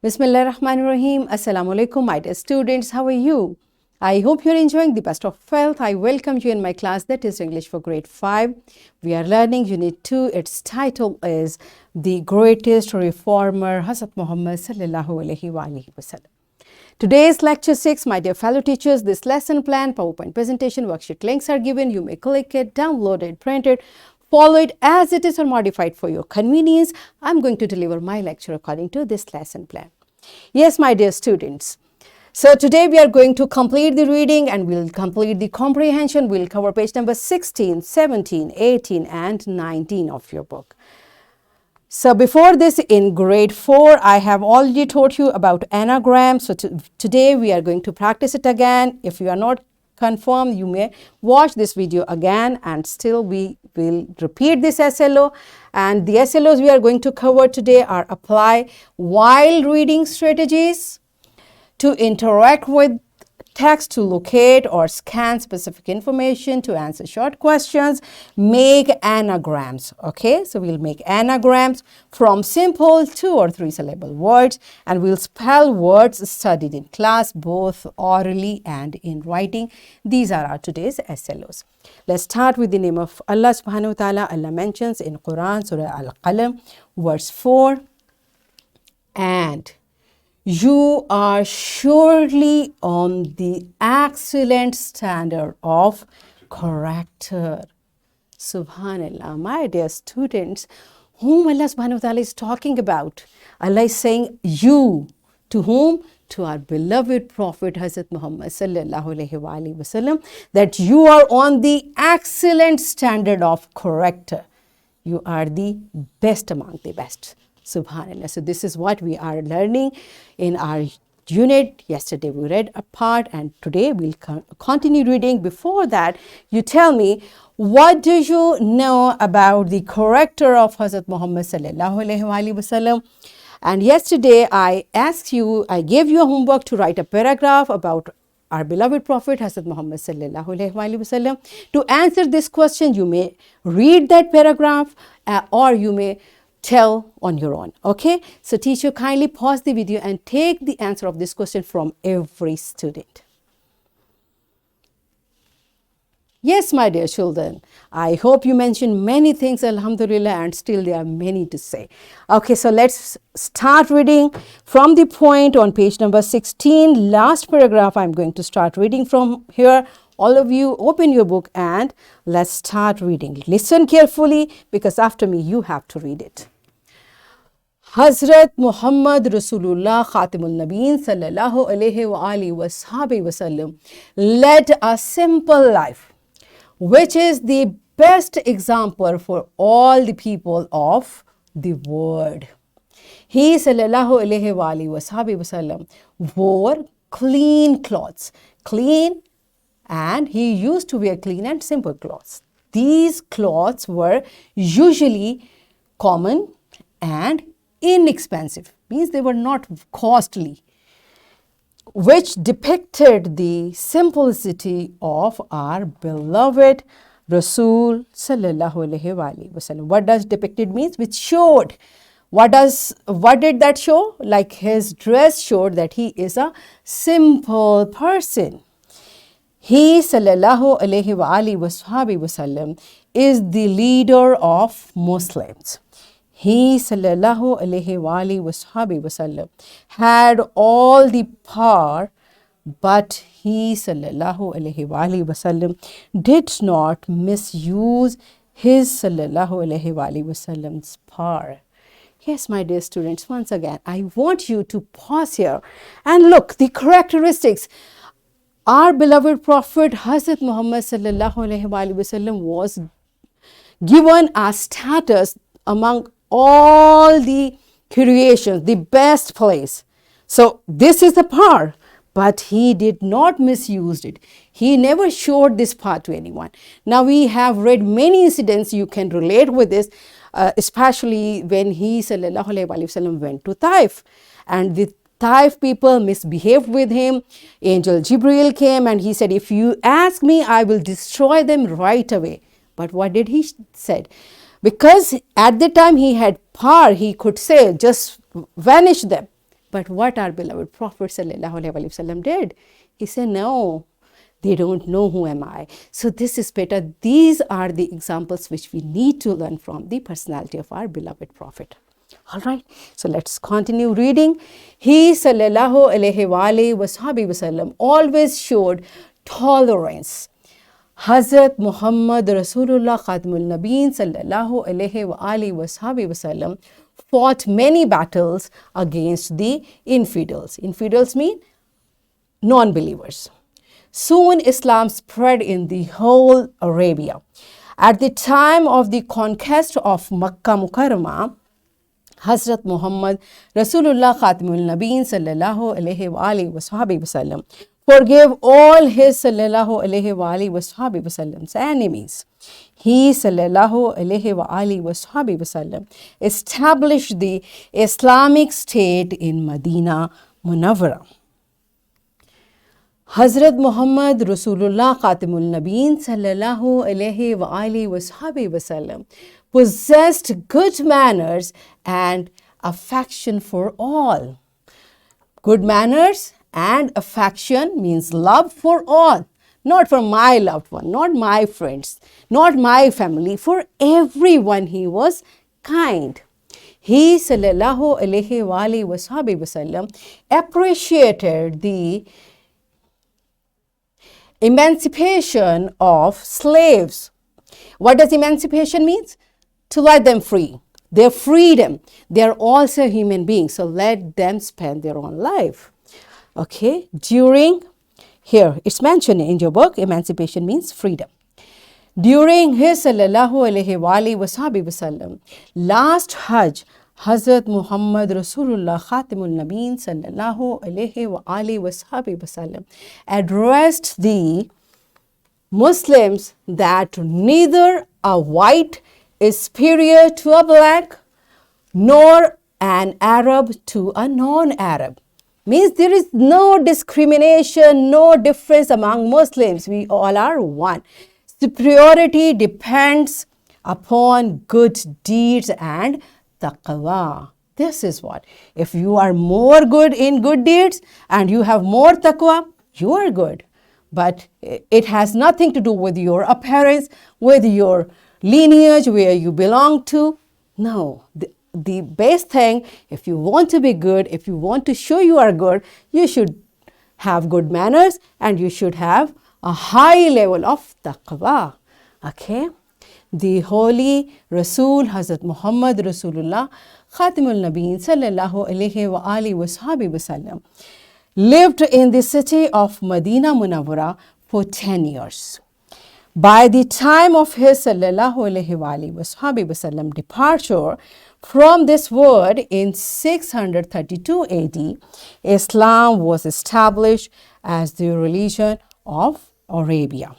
Bismillahirrahmanirrahim. Assalamu alaikum, my dear students. How are you? I hope you're enjoying the best of health. I welcome you in my class that is English for grade 5. We are learning Unit 2. Its title is The Greatest Reformer, Hazrat Muhammad sallallahu alaihi wasallam. Today's lecture 6, my dear fellow teachers, this lesson plan, PowerPoint presentation, worksheet links are given. You may click it, download it, print it, follow it as it is or modify it for your convenience. I'm going to deliver my lecture according to this lesson plan. Yes, my dear students. So today we are going to complete the reading and we'll complete the comprehension. We'll cover page number 16, 17, 18 and 19 of your book. So before this, in grade 4, I have already taught you about anagrams. So today we are going to practice it again. If you are not confirmed, you may watch this video again, and still we will repeat this SLO. And the SLOs we are going to cover today are apply while reading strategies, to interact with text, to locate or scan specific information, to answer short questions, make anagrams. Okay, so we'll make anagrams from simple 2 or 3 syllable words, and we'll spell words studied in class, both orally and in writing. These are our today's SLOs. Let's start with the name of Allah subhanahu wa ta'ala. Allah mentions in Quran, Surah Al-Qalam, verse 4, and you are surely on the excellent standard of character. Subhanallah, my dear students, whom Allah subhanahu wa ta'ala is talking about? Allah is saying you. To whom? To our beloved Prophet Hazrat Muhammad sallallahu alaihi wasallam, that you are on the excellent standard of character. You are the best among the best. Subhanallah. So this is what we are learning in our unit. Yesterday we read a part and today we'll continue reading. Before that, you tell me, what do you know about the character of Hazrat Muhammad sallallahu alaihi wasallam? And yesterday I gave you a homework to write a paragraph about our beloved Prophet Hazrat Muhammad sallallahu alaihi wasallam. To answer this question, you may read that paragraph or you may tell on your own. Okay, so teacher, kindly pause the video and take the answer of this question from every student. Yes, my dear children, I hope you mentioned many things, alhamdulillah, and still there are many to say. Okay, so let's start reading from the point on page number 16, last paragraph. I'm going to start reading from here. All of you open your book and let's start reading. Listen carefully because after me you have to read it. Hazrat Muhammad Rasulullah Khatimul Nabeen sallallahu alaihi wa alihi wasallam led a simple life, which is the best example for all the people of the world. He sallallahu alaihi wa alihi wasallam wore clean clothes, and he used to wear clean and simple clothes. These clothes were usually common and inexpensive, means they were not costly, which depicted the simplicity of our beloved Rasul sallallahu alaihi wasallam. What does depicted means? Which showed. What did that show? Like his dress showed that he is a simple person. He sallallahu alaihi wasallam is the leader of Muslims. He sallallahu alaihi wasallam had all the power, but he sallallahu alaihi wasallam did not misuse his sallallahu alaihi wasallam's power. Yes, my dear students, once again, I want you to pause here and look the characteristics. Our beloved Prophet Hazrat Muhammad sallallahu alaihi wasallam was given a status among all the creations, the best place. So this is the power, but he did not misuse it. He never showed this power to anyone. Now we have read many incidents, you can relate with this, especially when he sallallahu alaihi wasallam went to Taif, and the Taif people misbehaved with him. Angel Jibril came and he said, if you ask me, I will destroy them right away. But what did he said? Because at the time he had power, he could say, just vanish them. But what our beloved Prophet ﷺ did? He said, no, they don't know who am I. So this is better. These are the examples which we need to learn from the personality of our beloved Prophet. All right, so let's continue reading. He ﷺ always showed tolerance. Hazrat Muhammad Rasulullah Khatamul Nabeen ﷺ fought many battles against the infidels. Infidels mean non-believers. Soon Islam spread in the whole Arabia. At the time of the conquest of Makkah Mukarramah, Hazrat Muhammad Rasulullah Khatamul Nabeen ﷺ forgave all his ﷺ's enemies. He ﷺ established the Islamic State in Medina Munawwara. Hazrat Muhammad Rasulullah Khatamul Nabeen ﷺ possessed good manners and affection for all. Good manners and affection means love for all, not for my loved one, not my friends, not my family, for everyone he was kind. He ﷺ appreciated the emancipation of slaves. What does emancipation means? To let them free. Their freedom. They are also human beings, so let them spend their own life. Okay, here it's mentioned in your book, emancipation means freedom. During his ﷺ last Hajj, Hazrat Muhammad Rasulullah Khatamul Nabeen ﷺ addressed the Muslims that neither a white is superior to a black, nor an Arab to a non-Arab. Means there is no discrimination, no difference among Muslims. We all are one. Superiority depends upon good deeds and taqwa. This is what. If you are more good in good deeds and you have more taqwa, you are good. But it has nothing to do with your appearance, with your lineage, where you belong to. No. The best thing, if you want to be good, if you want to show you are good, you should have good manners and you should have a high level of taqwa. Okay? The holy Rasul Hazrat Muhammad Rasulullah Khatamul Nabeen ﷺ lived in the city of Medina Munawwara for 10 years. By the time of his ﷺ departure from this world in 632 AD, Islam was established as the religion of Arabia.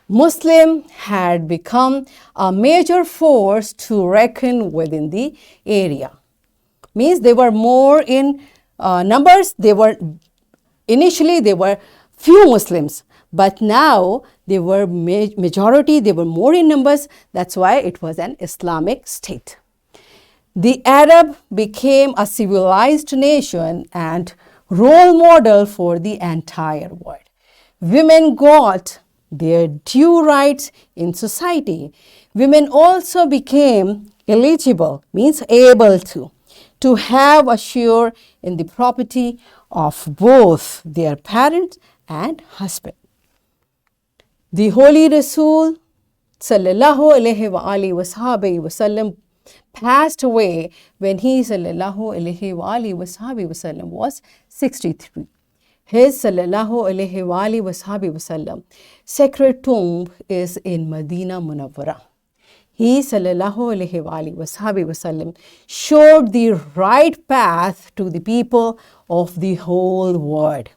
Muslim had become a major force to reckon within the area. Means they were more in numbers. Initially they were few Muslims, but now they were majority. They were more in numbers. That's why it was an Islamic state. The Arab became a civilized nation and role model for the entire world. Women got their due rights in society. Women also became eligible, means able to have a share in the property of both their parents and husband. The holy Rasul ﷺ passed away when he ﷺ was 63. His ﷺ sacred tomb is in Medina Munawwara. He ﷺ showed the right path to the people of the whole world.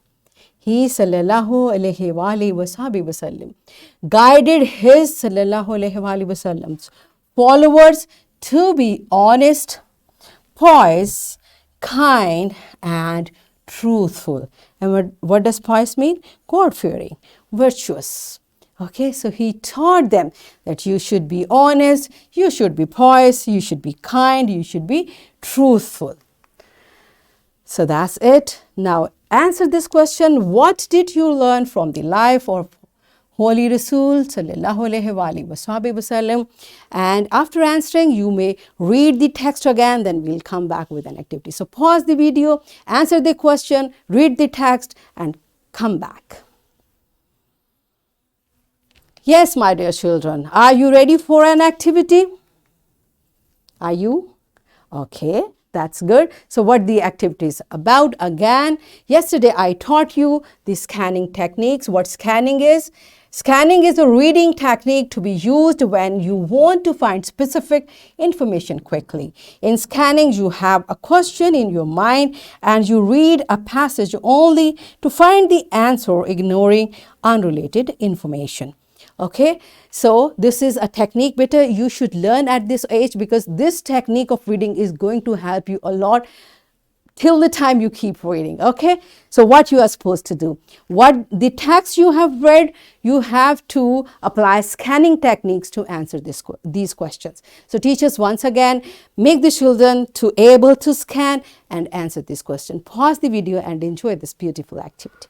He ﷺ guided his ﷺ's followers to be honest, pious, kind, and truthful. And what does pious mean? God-fearing, virtuous. Okay, so he taught them that you should be honest, you should be pious, you should be kind, you should be truthful. So that's it. Now answer this question. What did you learn from the life of Holy Rasul sallallahu alaihi wasallam? And after answering, you may read the text again, then we'll come back with an activity. So pause the video, answer the question, read the text, and come back. Yes, my dear children, are you ready for an activity? Are you? Okay, that's good. So what the activity is about? Again, yesterday I taught you the scanning techniques. What scanning is? Scanning is a reading technique to be used when you want to find specific information quickly. In scanning, you have a question in your mind and you read a passage only to find the answer, ignoring unrelated information. Okay, so this is a technique better you should learn at this age, because this technique of reading is going to help you a lot till the time you keep reading. Okay, so what you are supposed to do, what the text you have read, you have to apply scanning techniques to answer these questions. So teachers, once again, make the children to able to scan and answer this question. Pause the video and enjoy this beautiful activity.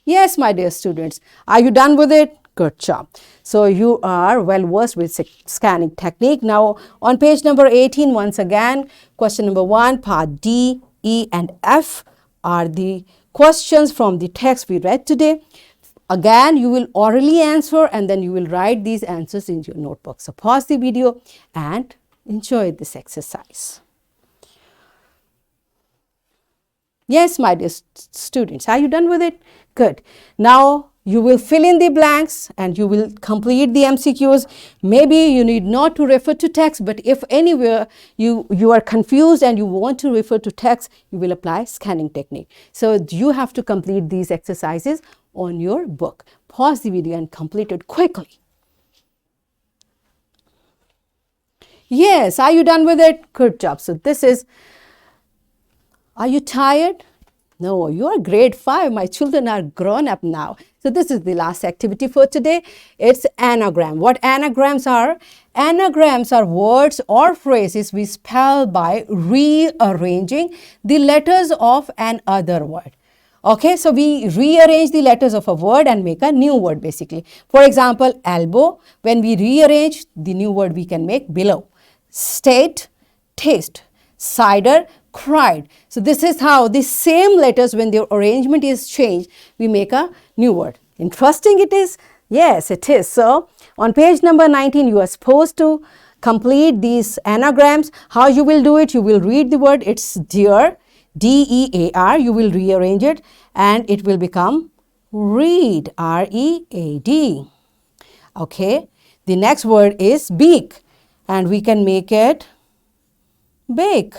Yes, my dear students, are you done with it? Good job. So you are well versed with scanning technique. Now on page number 18, once again, question number 1, part D, E and F are the questions from the text we read today. Again, you will orally answer and then you will write these answers in your notebook. So pause the video and enjoy this exercise. Yes, my dear students, are you done with it? Good. Now you will fill in the blanks and you will complete the MCQs. Maybe you need not to refer to text, but if anywhere you are confused and you want to refer to text, you will apply scanning technique. So you have to complete these exercises on your book. Pause the video and complete it quickly. Yes, are you done with it? Good job. So this is, are you tired? No, you are grade 5. My children are grown up now. So this is the last activity for today. It's anagram. What anagrams are? Anagrams are words or phrases we spell by rearranging the letters of another word. Okay, so we rearrange the letters of a word and make a new word basically. For example, elbow, when we rearrange the new word we can make below. State, taste, cider, cried. So this is how the same letters, when their arrangement is changed, we make a new word. Interesting it is? Yes, it is. So on page number 19, you are supposed to complete these anagrams. How you will do it? You will read the word. It's dear, D-E-A-R. You will rearrange it and it will become read, R-E-A-D. Okay. The next word is beak and we can make it bake.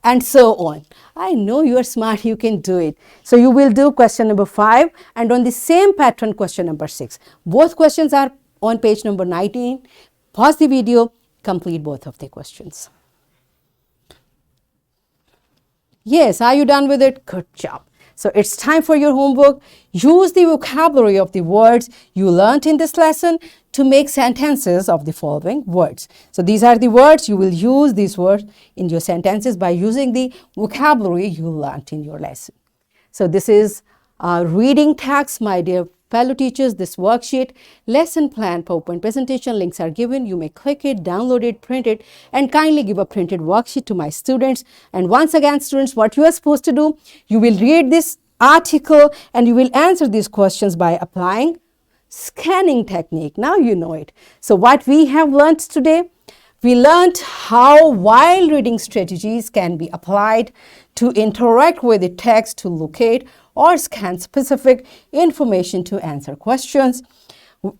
And so on. I know you are smart, you can do it. So you will do question number 5 and on the same pattern question number 6. Both questions are on page number 19. Pause the video, complete both of the questions. Yes, are you done with it? Good job. So it's time for your homework. Use the vocabulary of the words you learnt in this lesson to make sentences of the following words. So these are the words. You will use these words in your sentences by using the vocabulary you learnt in your lesson. So this is a reading text, my dear fellow teachers. This worksheet, lesson plan, PowerPoint presentation links are given. You may click it, download it, print it, and kindly give a printed worksheet to my students. And once again, students, what you are supposed to do, you will read this article and you will answer these questions by applying scanning technique. Now you know it. So what we have learnt today, we learnt how while reading strategies can be applied to interact with the text to locate or scan specific information to answer questions.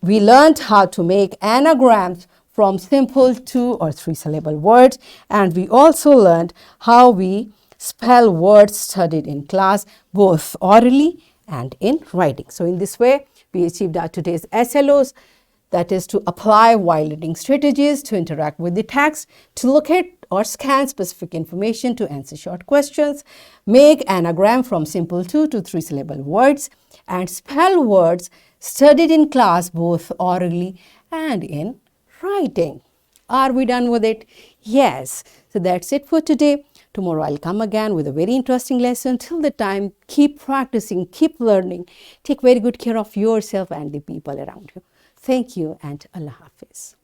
We learned how to make anagrams from simple 2 or 3 syllable words, and we also learned how we spell words studied in class, both orally and in writing. So in this way, we achieved our today's SLOs, that is to apply while reading strategies to interact with the text, to locate or scan specific information to answer short questions, make anagram from simple 2 to 3 syllable words, and spell words studied in class both orally and in writing. Are we done with it? Yes. So that's it for today. Tomorrow I'll come again with a very interesting lesson. Till the time, keep practicing, keep learning. Take very good care of yourself and the people around you. Thank you and Allah Hafiz.